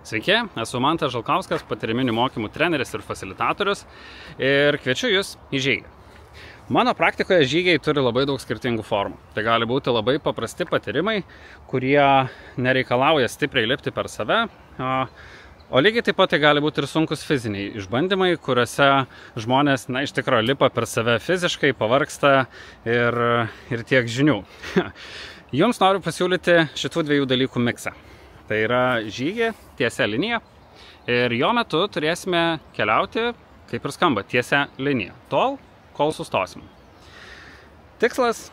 Sveiki, esu Mantas Žalkauskas, patyriminių mokymų treneris ir fasilitatorius ir kviečiu Jūs į žygį. Mano praktikoje žygiai turi labai daug skirtingų formų. Tai gali būti labai paprasti patyrimai, kurie nereikalauja stipriai lipti per save, o lygiai taip pat tai gali būti ir sunkus fiziniai išbandymai, kuriuose žmonės, iš tikrųjų, lipa per save fiziškai, pavargsta ir tiek žinių. Jums noriu pasiūlyti šitų dviejų dalykų miksą. Tai yra žygį tiesia linija ir jo metu turėsime keliauti, kaip ir skamba, tiesia linija, tol, kol sustosim. Tikslas,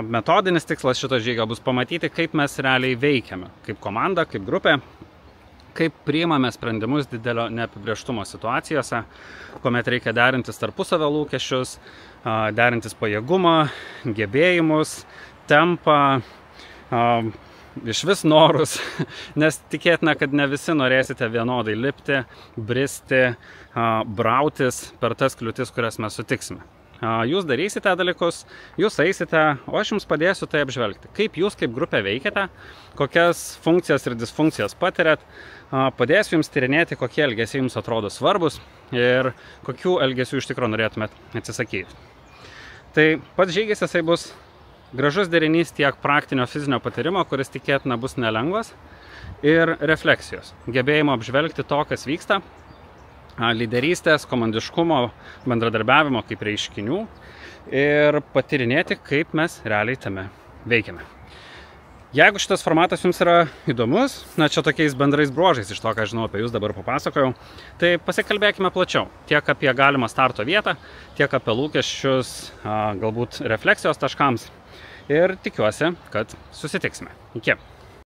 metodinis tikslas šito žygio bus pamatyti, kaip mes realiai veikiame, kaip komanda, kaip grupė, kaip priimame sprendimus didelio neapibrėžtumo situacijose, kuomet reikia derintis tarpusavio lūkesčius, derintis pajėgumą, gebėjimus, tempą, iš vis norus, nes tikėtina, kad ne visi norėsite vienodai lipti, bristi, brautis per tas kliūtis, kurias mes sutiksime. Jūs darysite dalykus, jūs eisite, o aš jums padėsiu tai apžvelgti. Kaip jūs kaip grupė veikiate, kokias funkcijas ir disfunkcijas patiriat, padėsiu jums tyrinėti, kokie elgesiai jums atrodo svarbus ir kokių elgesių iš tikrųjų norėtumėt atsisakyti. Tai pats žygis jisai bus gražus derinys tiek praktinio fizinio patyrimo, kuris tikėtina bus nelengvas, ir refleksijos, gebėjimo apžvelgti to, kas vyksta, lyderystės, komandiškumo, bendradarbiavimo kaip reiškinių ir patyrinėti, kaip mes realiai tame veikiame. Jeigu šitas formatas jums yra įdomus, čia tokiais bendrais bruožais iš to, ką žinau apie jūs dabar papasakojau, tai pasikalbėkime plačiau. Tiek apie galimą starto vietą, tiek apie lūkesčius, galbūt refleksijos taškams. Ir tikiuosi, kad susitiksime. Iki.